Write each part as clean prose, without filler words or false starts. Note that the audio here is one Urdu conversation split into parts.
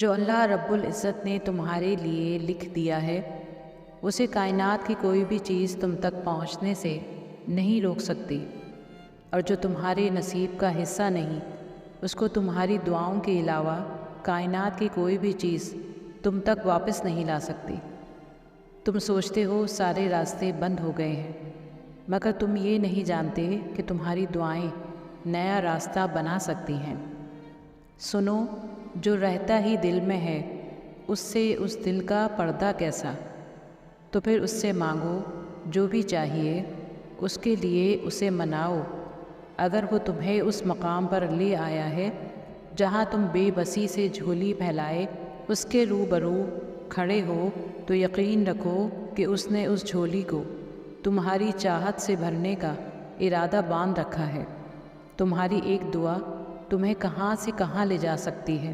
جو اللہ رب العزت نے تمہارے لیے لکھ دیا ہے اسے کائنات کی کوئی بھی چیز تم تک پہنچنے سے نہیں روک سکتی، اور جو تمہارے نصیب کا حصہ نہیں اس کو تمہاری دعاؤں کے علاوہ کائنات کی کوئی بھی چیز تم تک واپس نہیں لا سکتی۔ تم سوچتے ہو سارے راستے بند ہو گئے ہیں، مگر تم یہ نہیں جانتے کہ تمہاری دعائیں نیا راستہ بنا سکتی ہیں۔ سنو، جو رہتا ہی دل میں ہے اس سے اس دل کا پردہ کیسا؟ تو پھر اس سے مانگو جو بھی چاہیے، اس کے لیے اسے مناؤ۔ اگر وہ تمہیں اس مقام پر لے آیا ہے جہاں تم بے بسی سے جھولی پھیلائے اس کے روبرو کھڑے ہو، تو یقین رکھو کہ اس نے اس جھولی کو تمہاری چاہت سے بھرنے کا ارادہ باندھ رکھا ہے۔ تمہاری ایک دعا تمہیں کہاں سے کہاں لے جا سکتی ہے۔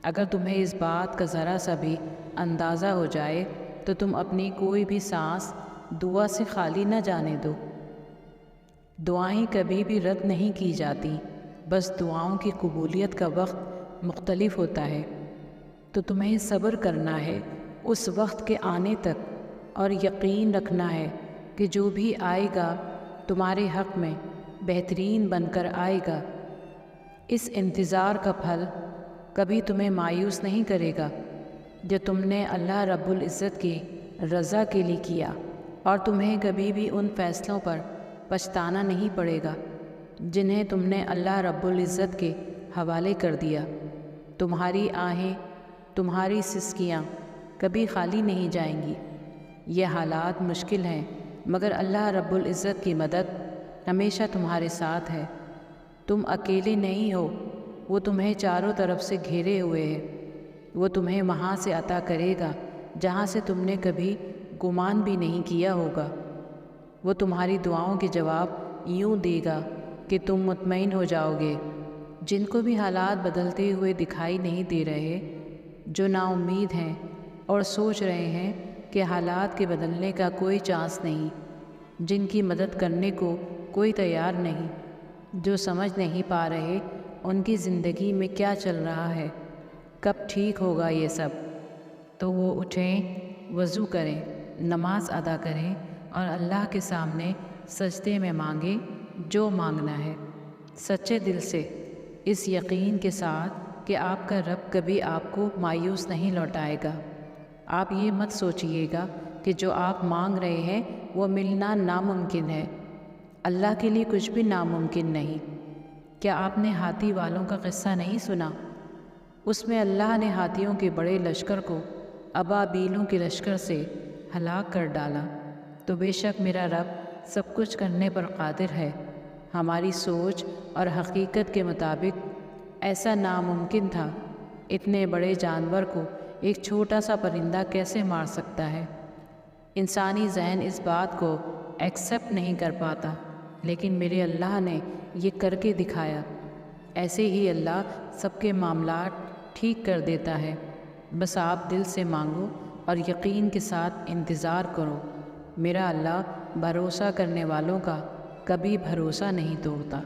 اگر تمہیں اس بات کا ذرا سا بھی اندازہ ہو جائے تو تم اپنی کوئی بھی سانس دعا سے خالی نہ جانے دو۔ دعائیں کبھی بھی رد نہیں کی جاتی، بس دعاؤں کی قبولیت کا وقت مختلف ہوتا ہے۔ تو تمہیں صبر کرنا ہے اس وقت کے آنے تک، اور یقین رکھنا ہے کہ جو بھی آئے گا تمہارے حق میں بہترین بن کر آئے گا۔ اس انتظار کا پھل کبھی تمہیں مایوس نہیں کرے گا جو تم نے اللہ رب العزت کی رضا کے لیے کیا، اور تمہیں کبھی بھی ان فیصلوں پر پچھتانا نہیں پڑے گا جنہیں تم نے اللہ رب العزت کے حوالے کر دیا۔ تمہاری آہیں، تمہاری سسکیاں کبھی خالی نہیں جائیں گی۔ یہ حالات مشکل ہیں، مگر اللہ رب العزت کی مدد ہمیشہ تمہارے ساتھ ہے۔ تم اکیلے نہیں ہو، وہ تمہیں چاروں طرف سے گھیرے ہوئے ہے۔ وہ تمہیں وہاں سے عطا کرے گا جہاں سے تم نے کبھی گمان بھی نہیں کیا ہوگا۔ وہ تمہاری دعاؤں کے جواب یوں دے گا کہ تم مطمئن ہو جاؤ گے۔ جن کو بھی حالات بدلتے ہوئے دکھائی نہیں دے رہے، جو نا امید ہیں اور سوچ رہے ہیں کہ حالات کے بدلنے کا کوئی چانس نہیں، جن کی مدد کرنے کو کوئی تیار نہیں، جو سمجھ نہیں پا رہے ان کی زندگی میں کیا چل رہا ہے، کب ٹھیک ہوگا یہ سب، تو وہ اٹھیں، وضو کریں، نماز ادا کریں اور اللہ کے سامنے سجدے میں مانگیں جو مانگنا ہے، سچے دل سے، اس یقین کے ساتھ کہ آپ کا رب کبھی آپ کو مایوس نہیں لوٹائے گا۔ آپ یہ مت سوچئے گا کہ جو آپ مانگ رہے ہیں وہ ملنا ناممکن ہے۔ اللہ کے لیے کچھ بھی ناممکن نہیں۔ کیا آپ نے ہاتھی والوں کا قصہ نہیں سنا؟ اس میں اللہ نے ہاتھیوں کے بڑے لشکر کو ابابیلوں کے لشکر سے ہلاک کر ڈالا۔ تو بے شک میرا رب سب کچھ کرنے پر قادر ہے۔ ہماری سوچ اور حقیقت کے مطابق ایسا ناممکن تھا۔ اتنے بڑے جانور کو ایک چھوٹا سا پرندہ کیسے مار سکتا ہے؟ انسانی ذہن اس بات کو ایکسیپٹ نہیں کر پاتا، لیکن میرے اللہ نے یہ کر کے دکھایا۔ ایسے ہی اللہ سب کے معاملات ٹھیک کر دیتا ہے۔ بس آپ دل سے مانگو اور یقین کے ساتھ انتظار کرو۔ میرا اللہ بھروسہ کرنے والوں کا کبھی بھروسہ نہیں توڑتا۔